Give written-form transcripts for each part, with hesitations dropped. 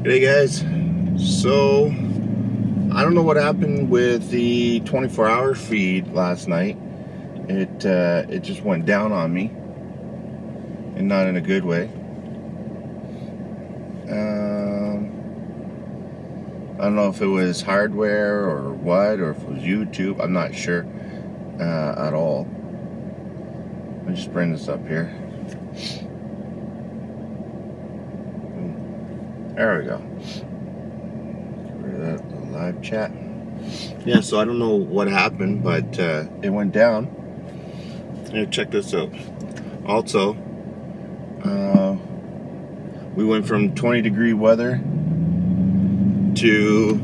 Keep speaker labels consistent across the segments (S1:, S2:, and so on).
S1: Hey guys, so I don't know what happened with the 24-hour feed last night. It just went down on me, and not in a good way. I don't know if it was hardware or what, or if it was YouTube. I'm not sure at all. Let me just bring this up here. There we go. Get rid of that little live chat. Yeah, so I don't know what happened, but it went down. Here, check this out. Also, we went from 20-degree weather to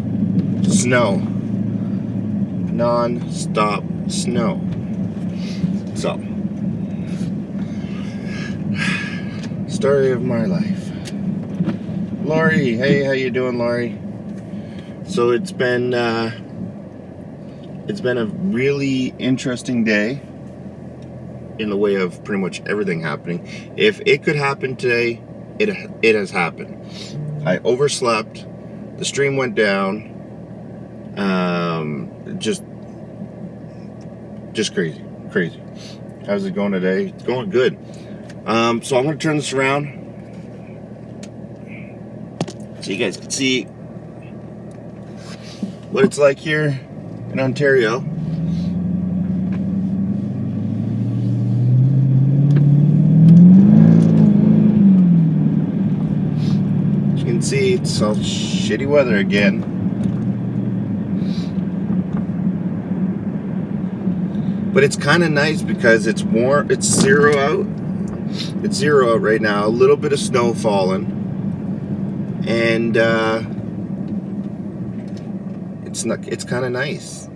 S1: snow. Non-stop snow. So, story of my life. Lori, hey, how you doing, Lori? So it's been a really interesting day in the way of pretty much everything happening. If it could happen today, it has happened. I overslept. The stream went down. Just crazy. How's it going today? It's going good. So I'm going to turn this around so you guys can see what it's like here in Ontario. As you can see, it's all shitty weather again. But it's kind of nice because it's warm. It's zero out. It's zero out right now. A little bit of snow falling, and it's kind of nice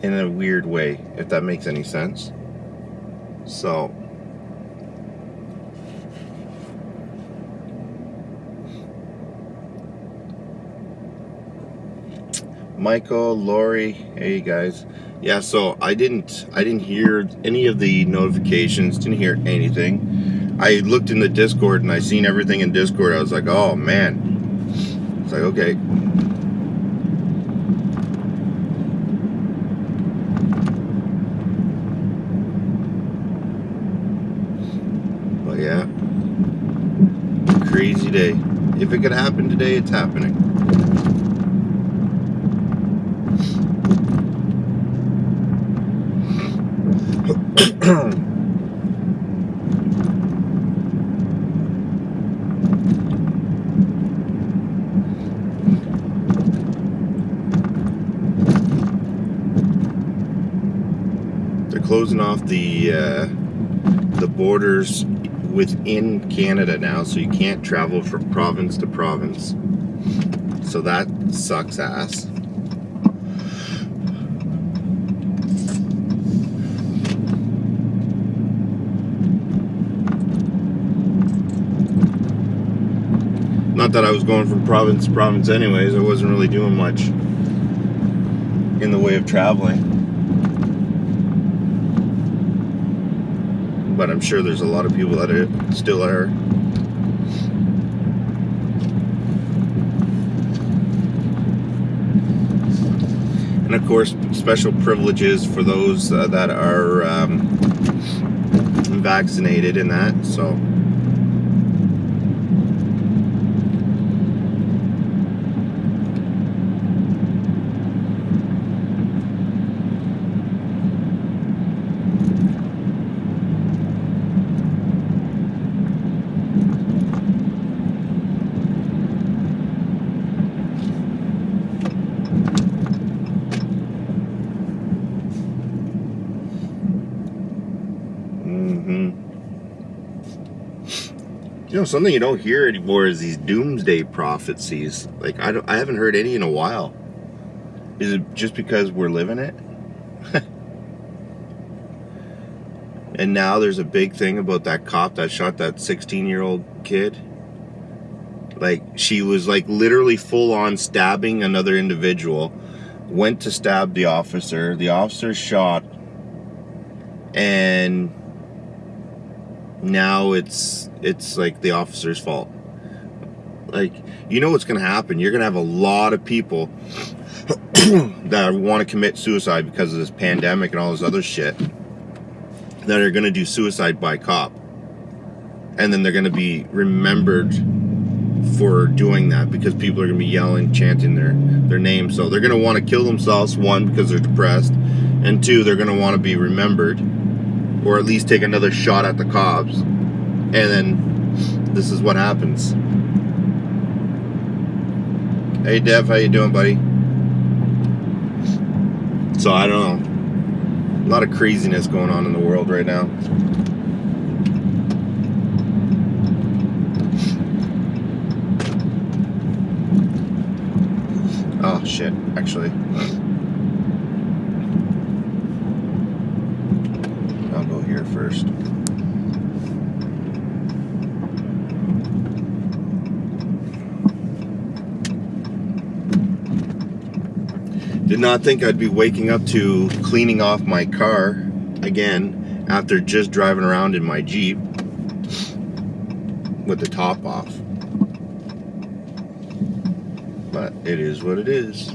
S1: in a weird way, if that makes any sense. So Michael, Lori, hey guys. Yeah, so I didn't hear any of the notifications, didn't hear anything. I looked in the Discord and I seen everything in Discord. I was like, oh man. It's like, okay. But yeah, crazy day. If it could happen today, it's happening. They're closing off the borders within Canada now, so you can't travel from province to province. So that sucks ass. Not that I was going from province to province anyways. I wasn't really doing much in the way of traveling. But I'm sure there's a lot of people that still are. And of course, special privileges for those that are vaccinated in that, so. You know, something you don't hear anymore is these doomsday prophecies. Like, I haven't heard any in a while. Is it just because we're living it? And now there's a big thing about that cop that shot that 16-year-old kid. Like, she was like literally full on stabbing another individual. Went to stab the officer. The officer shot. And now it's like the officer's fault. Like, you know what's going to happen. You're going to have a lot of people that want to commit suicide because of this pandemic and all this other shit that are going to do suicide by cop. And then they're going to be remembered for doing that because people are going to be yelling, chanting their name. So they're going to want to kill themselves, one, because they're depressed, and two, they're going to want to be remembered, or at least take another shot at the cops. And then this is what happens. Hey Dev, how you doing, buddy? So I don't know. A lot of craziness going on in the world right now. Oh shit, actually. I'll go here first. Did not think I'd be waking up to cleaning off my car again after just driving around in my Jeep with the top off. But it is what it is.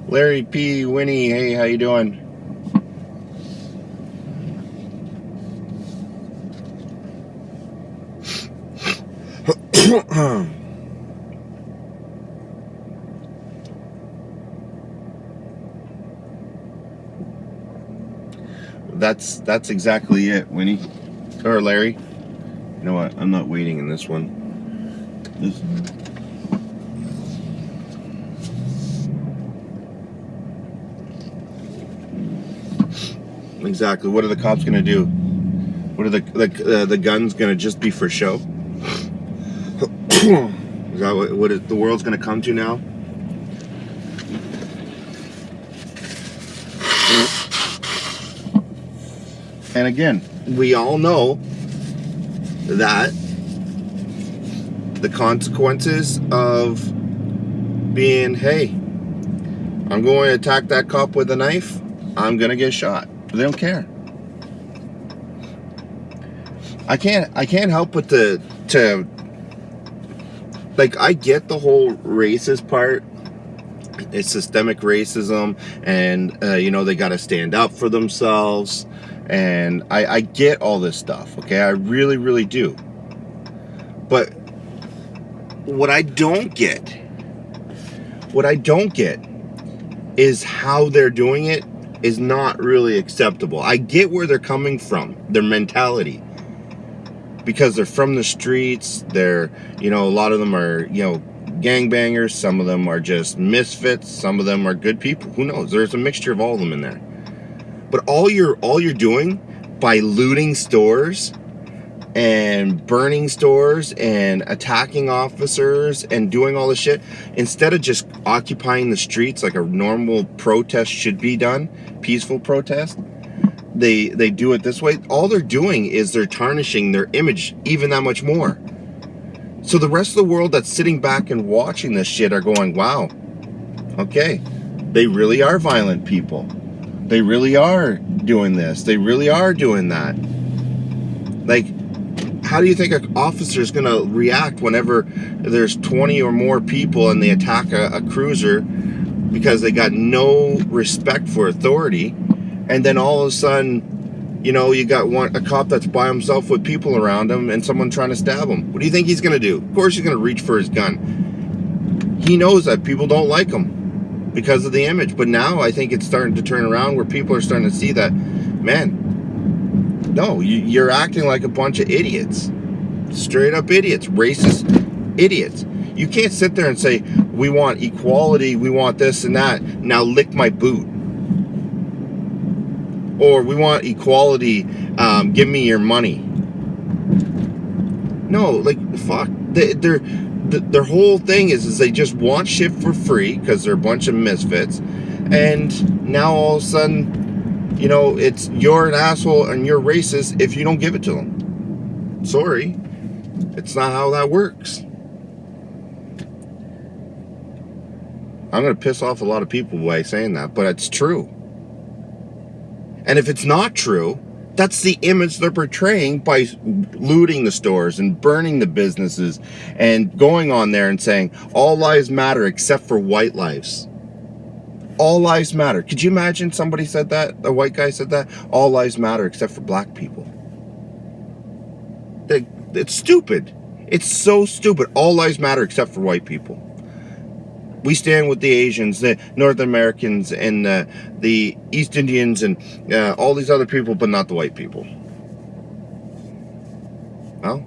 S1: Larry P. Winnie, hey, how you doing? That's exactly it, Winnie. Or Larry. You know what? I'm not waiting in this one. Exactly. What are the cops gonna do? What are the guns gonna just be for show? Is that what the world's gonna come to now? And again, we all know that the consequences of being, hey, I'm going to attack that cop with a knife, I'm going to get shot. They don't care. I can't help but to like, I get the whole racist part. It's systemic racism, and you know, they got to stand up for themselves. And I get all this stuff, okay? I really, really do. But what I don't get is how they're doing it is not really acceptable. I get where they're coming from, their mentality. Because they're from the streets, they're, you know, a lot of them are, you know, gangbangers, some of them are just misfits, some of them are good people. Who knows? There's a mixture of all of them in there. But all you're doing by looting stores and burning stores and attacking officers and doing all this shit, instead of just occupying the streets like a normal protest should be done, peaceful protest, they do it this way. All they're doing is they're tarnishing their image even that much more. So the rest of the world that's sitting back and watching this shit are going, wow, okay, they really are violent people. They really are doing this. They really are doing that. Like, how do you think an officer is going to react whenever there's 20 or more people and they attack a cruiser because they got no respect for authority, and then all of a sudden, you know, you got a cop that's by himself with people around him and someone trying to stab him? What do you think he's going to do? Of course he's going to reach for his gun. He knows that people don't like him because of the image. But now I think it's starting to turn around where people are starting to see that, man, no, you're acting like a bunch of idiots. Straight up idiots. Racist idiots. You can't sit there and say, we want equality, we want this and that, now lick my boot. Or we want equality, give me your money. No, like, fuck. Their whole thing is they just want shit for free because they're a bunch of misfits. And now all of a sudden, you know, it's you're an asshole and you're racist if you don't give it to them. Sorry. It's not how that works. I'm going to piss off a lot of people by saying that, but it's true. And if it's not true, That's the image they're portraying by looting the stores and burning the businesses and going on there and saying all lives matter except for white lives. All lives matter. Could you imagine somebody said that? A white guy said that? All lives matter except for black people. It's stupid. It's so stupid. All lives matter except for white people. We stand with the Asians, the North Americans, and the East Indians, and all these other people, but not the white people. Well,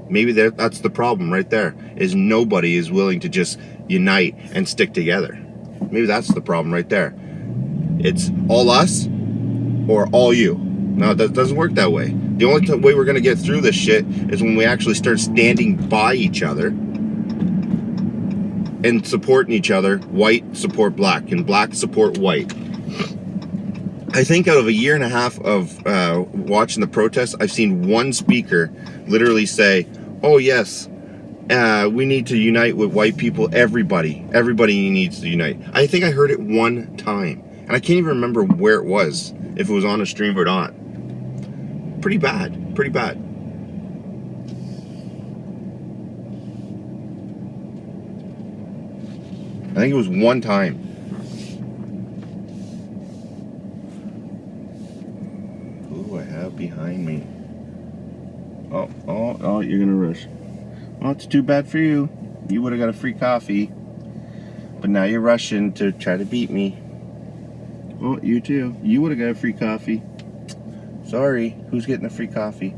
S1: maybe that's the problem right there, is nobody is willing to just unite and stick together. Maybe that's the problem right there. It's all us or all you. No, that doesn't work that way. The only way we're going to get through this shit is when we actually start standing by each other and supporting each other. White support black and black support white. I think out of a year and a half of watching the protests, I've seen one speaker literally say, oh yes, we need to unite with white people. Everybody needs to unite. I think I heard it one time, and I can't even remember where it was, if it was on a stream or not. Pretty bad. I think it was one time. Who do I have behind me? Oh, you're gonna rush. Well, it's too bad for you. You would have got a free coffee. But now you're rushing to try to beat me. Oh, you too. You would have got a free coffee. Sorry, who's getting a free coffee?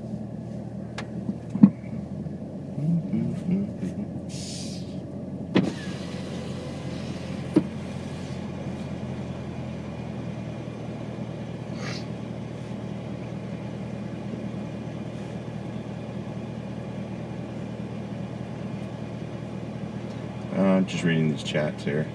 S1: I'm just reading these chats here.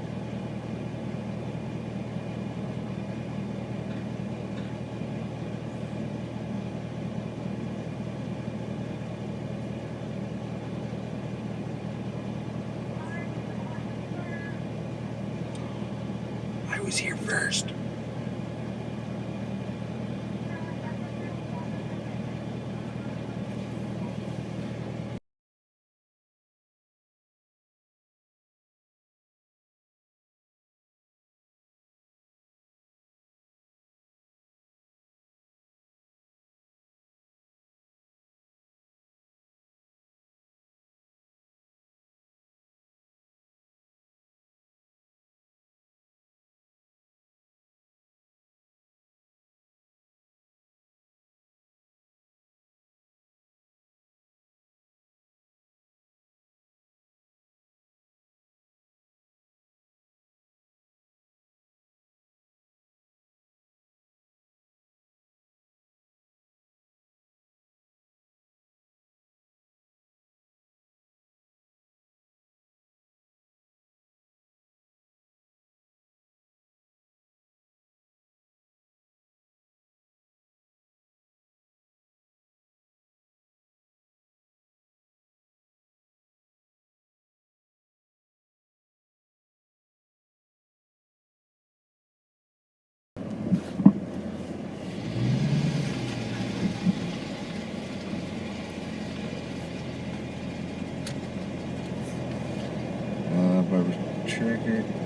S1: I was here first.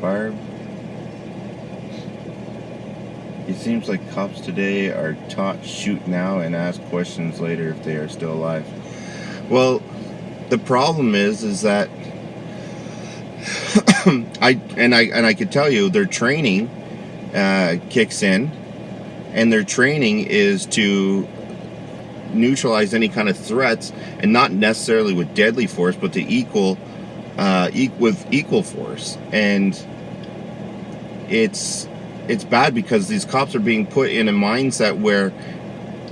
S1: Barb. It seems like cops today are taught shoot now and ask questions later if they are still alive. Well, the problem is that I could tell you their training kicks in, and their training is to neutralize any kind of threats, and not necessarily with deadly force, but to with equal force. And it's bad because these cops are being put in a mindset where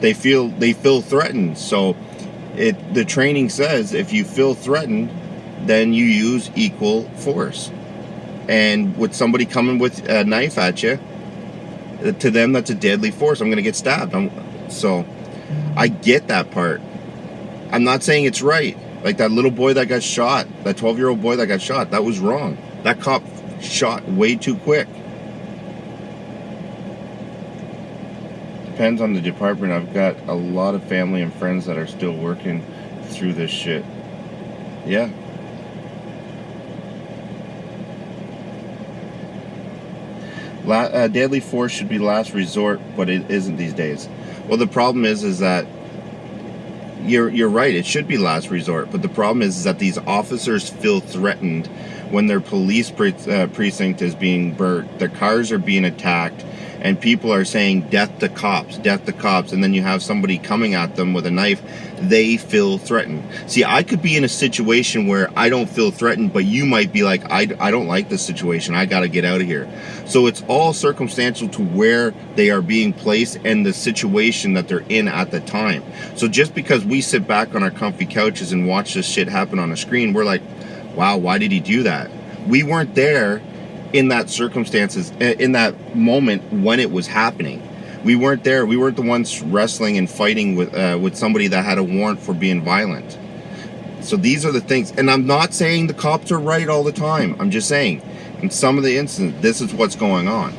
S1: they feel threatened. So the training says if you feel threatened, then you use equal force. And with somebody coming with a knife at you, to them that's a deadly force. I'm going to get stabbed. So I get that part. I'm not saying it's right. Like that little boy that got shot, that 12-year-old boy that got shot, that was wrong. That cop shot way too quick. depends on the department. I've got a lot of family and friends that are still working through this shit. Yeah. Deadly force should be last resort, but it isn't these days. Well, the problem is that you're right. It should be last resort, but the problem is that these officers feel threatened when their police precinct is being burnt, their cars are being attacked, and people are saying death to cops, death to cops, and then you have somebody coming at them with a knife. They feel threatened. See, I could be in a situation where I don't feel threatened, but you might be like, I don't like this situation, I gotta get out of here. So it's all circumstantial to where they are being placed and the situation that they're in at the time. So just because we sit back on our comfy couches and watch this shit happen on a screen, we're like, wow, why did he do that? We weren't there in that circumstances, in that moment when it was happening. We weren't there. We weren't the ones wrestling and fighting with somebody that had a warrant for being violent. So these are the things. And I'm not saying the cops are right all the time. I'm just saying, in some of the instances, this is what's going on.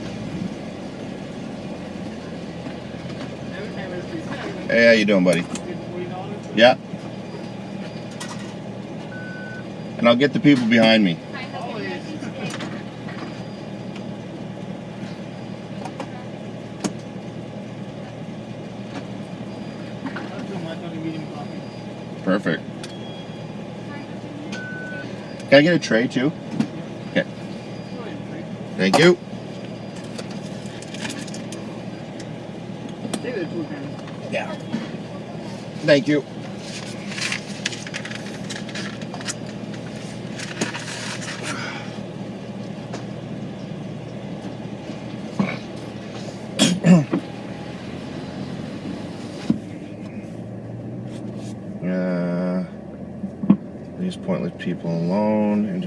S1: Hey, how you doing, buddy? Yeah. And I'll get the people behind me. Perfect. Can I get a tray too? Okay. Thank you. Yeah. Thank you. These pointless people alone.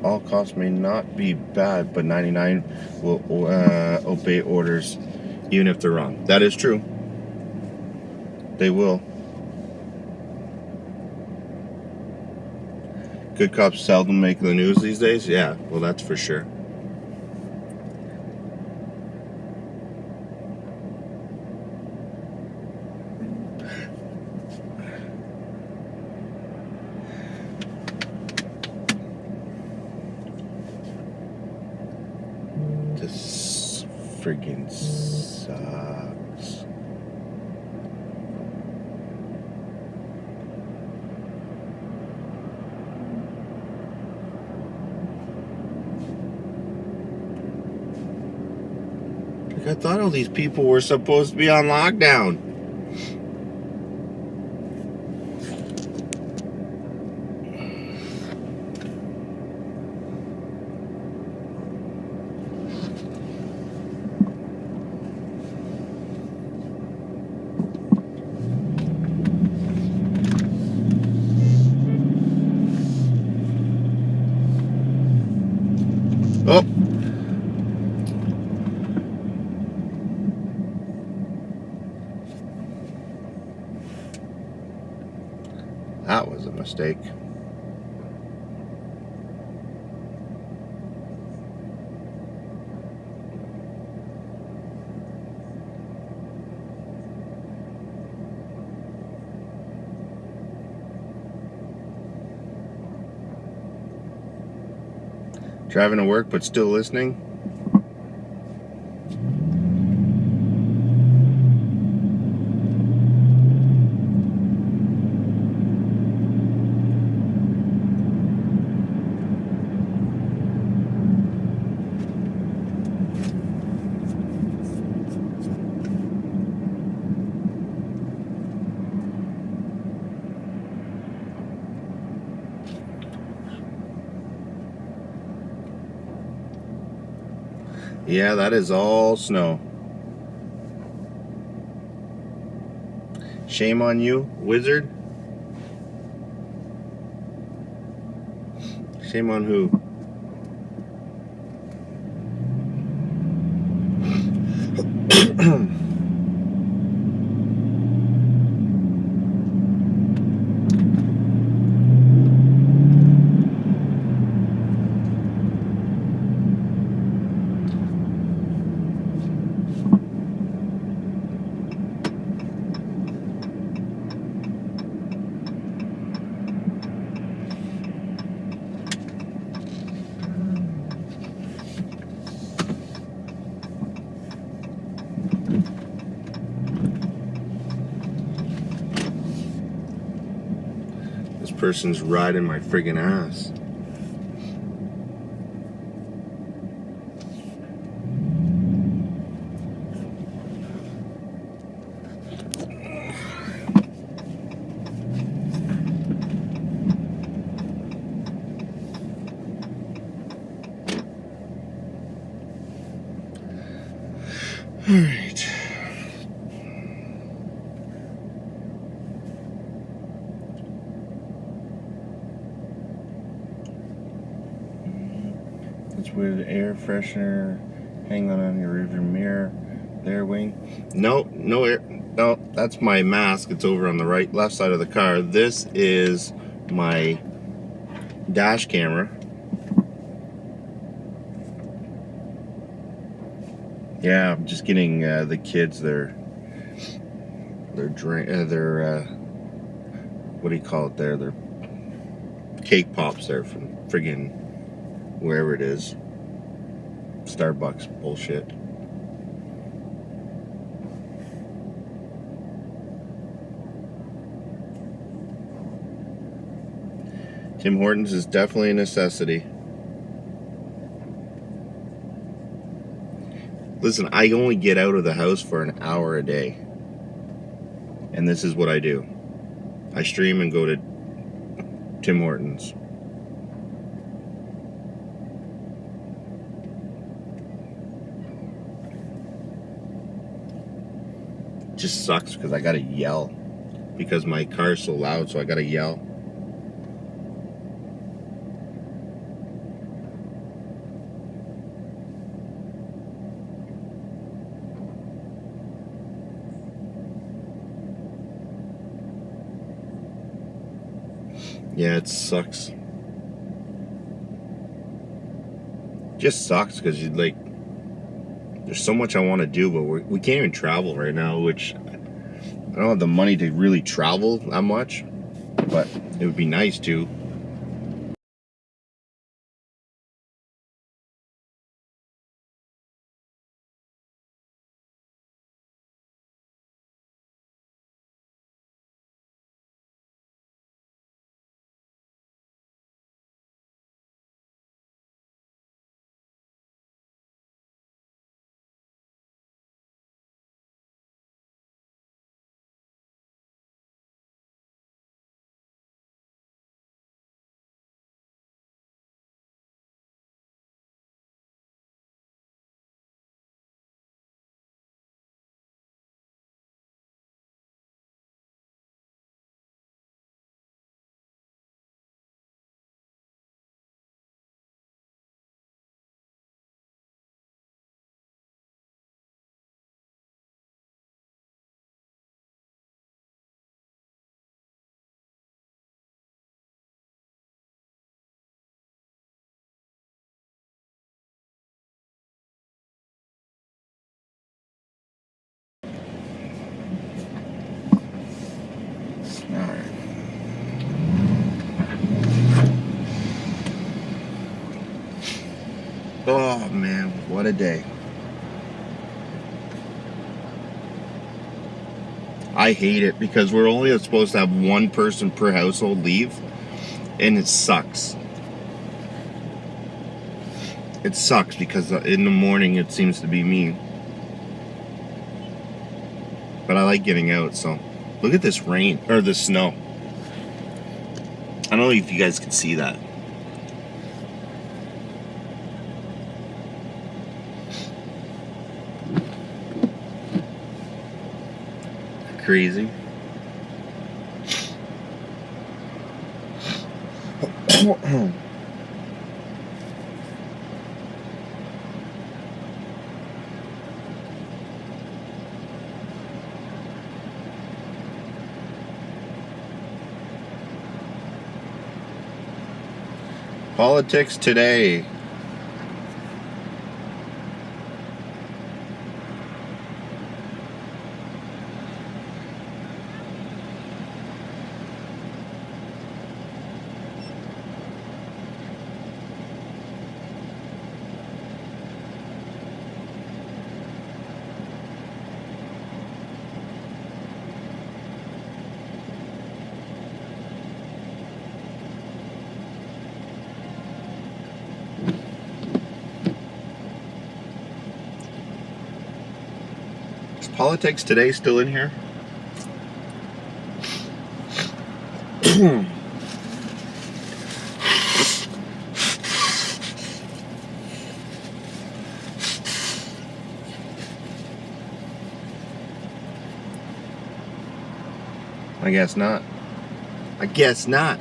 S1: All cops may not be bad, but 99 will obey orders even if they're wrong. That is true. They will. Good cops seldom make the news these days? Yeah, well, that's for sure. This friggin' sucks. Like, I thought all these people were supposed to be on lockdown. Oh. That was a mistake. Driving to work but still listening? Yeah, that is all snow. Shame on you, wizard. Shame on who? person's riding my friggin' ass. All right. That's where the air freshener hang on your rearview mirror. There, wing. No, no air. No, that's my mask. It's over on the left side of the car. This is my dash camera. Yeah, I'm just getting the kids their drink, what do you call it there? Their cake pops there from friggin' wherever it is. Starbucks bullshit. Tim Hortons is definitely a necessity. Listen, I only get out of the house for an hour a day. And this is what I do. I stream and go to Tim Hortons. It just sucks because I gotta yell. Because my car's so loud, so I gotta yell. Yeah, it sucks. Just sucks because you like. There's so much I want to do, but we can't even travel right now. Which I don't have the money to really travel that much, but it would be nice to. Oh man, what a day. I hate it because we're only supposed to have one person per household leave, and it sucks. It sucks because in the morning it seems to be me. But I like getting out, so look at this rain, or the snow. I don't know if you guys can see that. Crazy. Politics today. Politics Today still in here? I guess not. I guess not.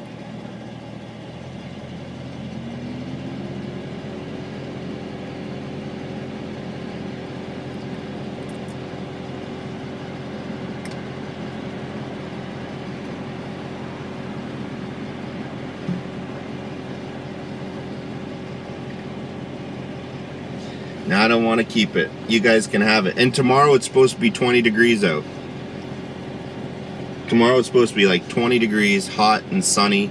S1: Now I don't want to keep it. You guys can have it. And tomorrow it's supposed to be 20 degrees out. Tomorrow it's supposed to be like 20 degrees, hot and sunny.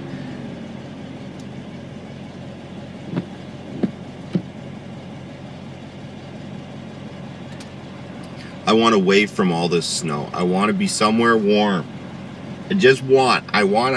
S1: I want away from all this snow. I want to be somewhere warm. I just want. I want.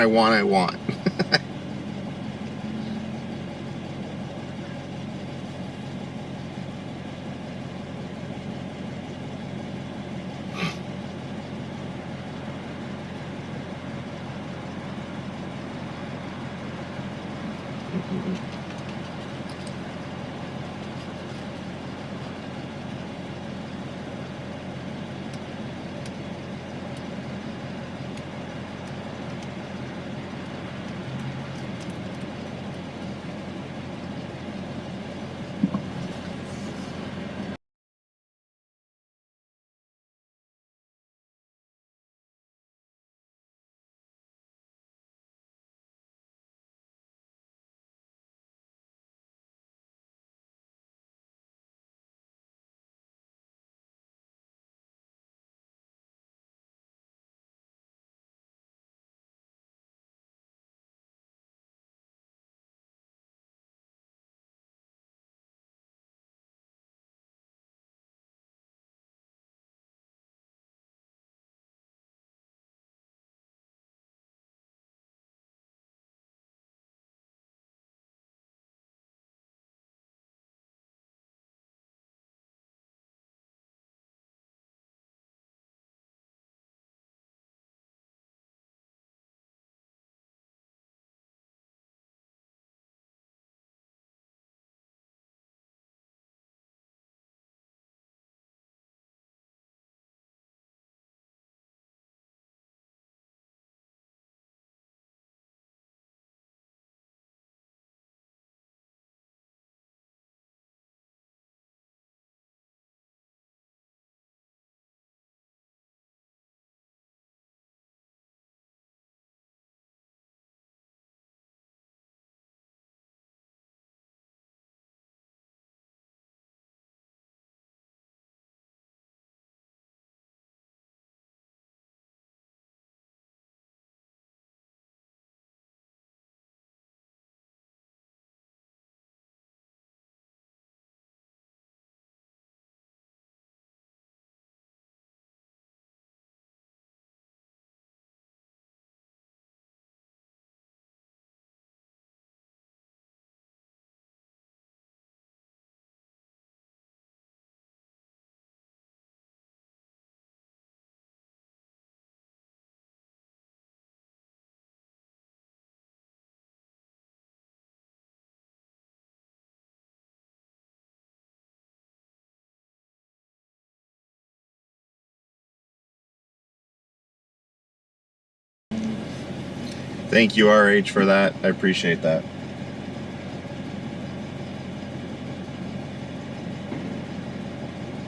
S1: Thank you, RH, for that. I appreciate that.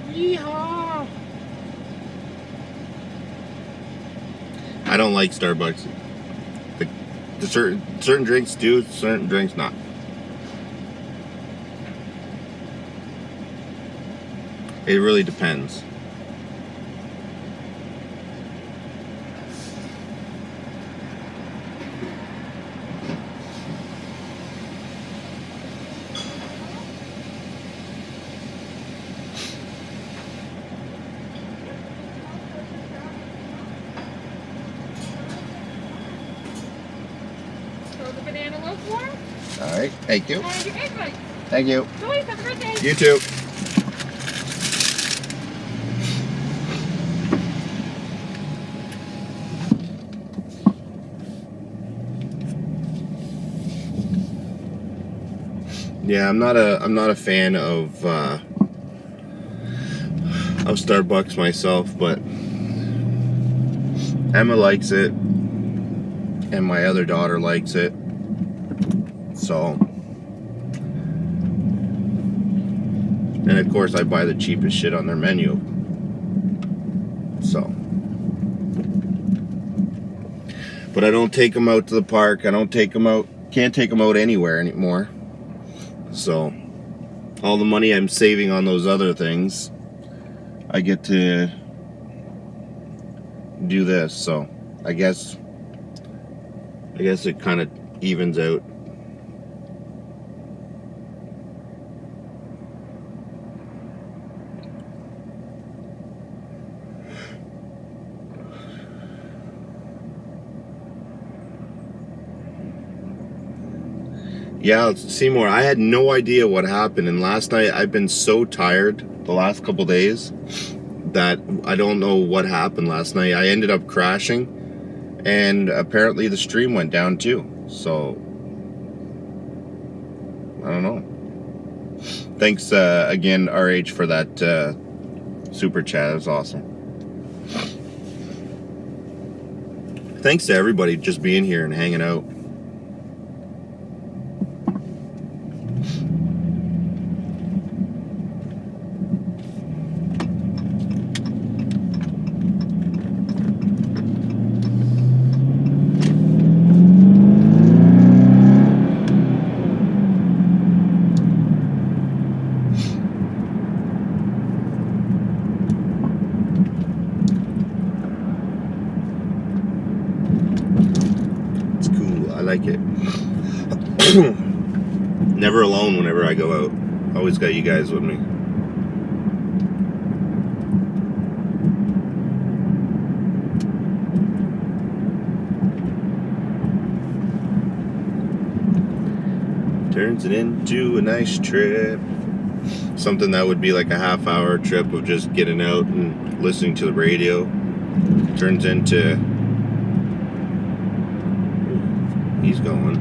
S1: Yeehaw! I don't like Starbucks. The certain drinks do, certain drinks not. It really depends. All right, thank you. Thank you.
S2: Louise, have a great day.
S1: You too. Yeah, I'm not a fan of Starbucks myself, but Emma likes it, and my other daughter likes it. So, and of course, I buy the cheapest shit on their menu. So, but I don't take them out to the park. I don't take them out. Can't take them out anywhere anymore. So, all the money I'm saving on those other things, I get to do this. So, I guess it kind of evens out. Yeah, Seymour, I had no idea what happened, and last night I've been so tired the last couple days that I don't know what happened last night. I ended up crashing, and apparently the stream went down too. So I don't know. Thanks again, RH, for that super chat. It was awesome. Thanks to everybody just being here and hanging out. I like it. Never alone whenever I go out. Always got you guys with me. Turns it into a nice trip. Something that would be like a half-hour trip of just getting out and listening to the radio turns into... He's going.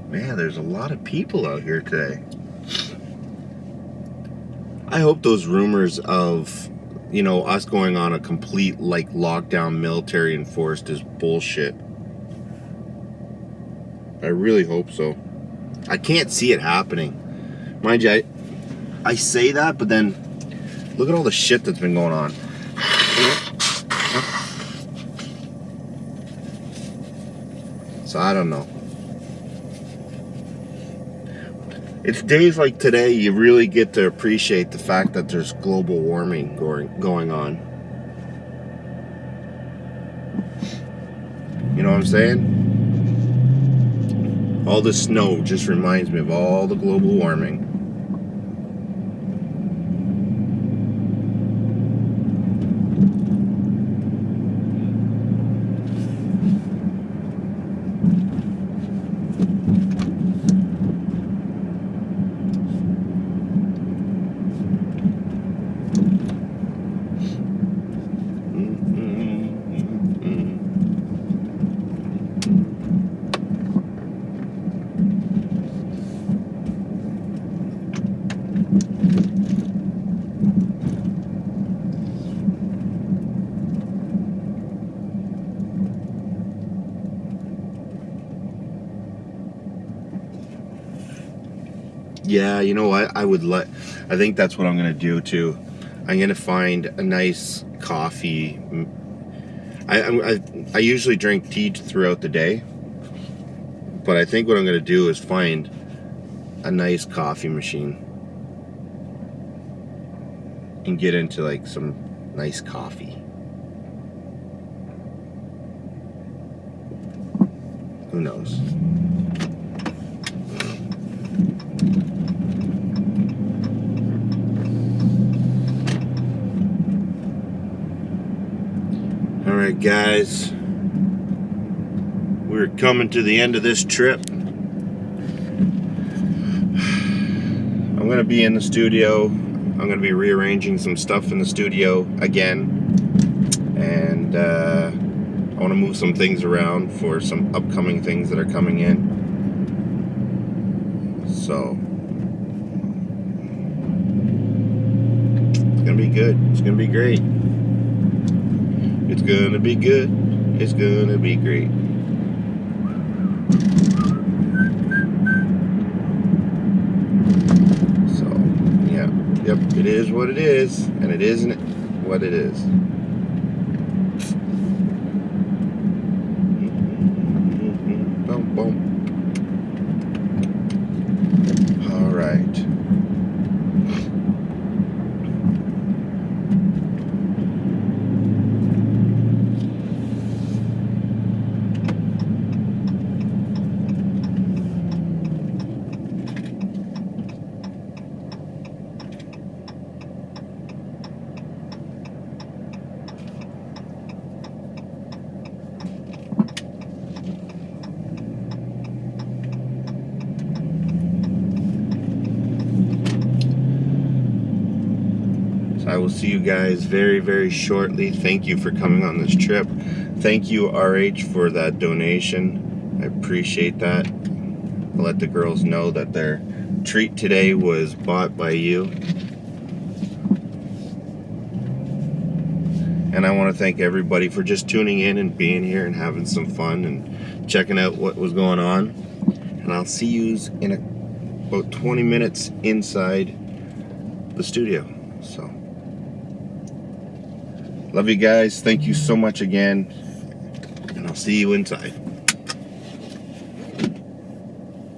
S1: Man, there's a lot of people out here today. I hope those rumors of, you know, us going on a complete, like, lockdown, military enforced is bullshit. I really hope so. I can't see it happening. Mind you, I say that, but then look at all the shit that's been going on. So I don't know. It's days like today you really get to appreciate the fact that there's global warming going on. You know what I'm saying? All this snow just reminds me of all the global warming. Yeah, you know what? I think that's what I'm gonna do too. I'm gonna find a nice coffee. I usually drink tea throughout the day, but I think what I'm gonna do is find a nice coffee machine and get into like some nice coffee. Who knows? Alright guys, we're coming to the end of this trip. I'm going to be in the studio. I'm going to be rearranging some stuff in the studio again. And I want to move some things around for some upcoming things that are coming in. So it's going to be good. It's going to be great. It's gonna be good. It's gonna be great. So, yeah. Yep, it is what it is, and it isn't what it is. Boom, boom. All right. I will see you guys very, very shortly. Thank you for coming on this trip. Thank you, RH, for that donation. I appreciate that. I'll let the girls know that their treat today was bought by you. And I want to thank everybody for just tuning in and being here and having some fun and checking out what was going on. And I'll see you in about 20 minutes inside the studio. So, love you guys. Thank you so much again. And I'll see you inside.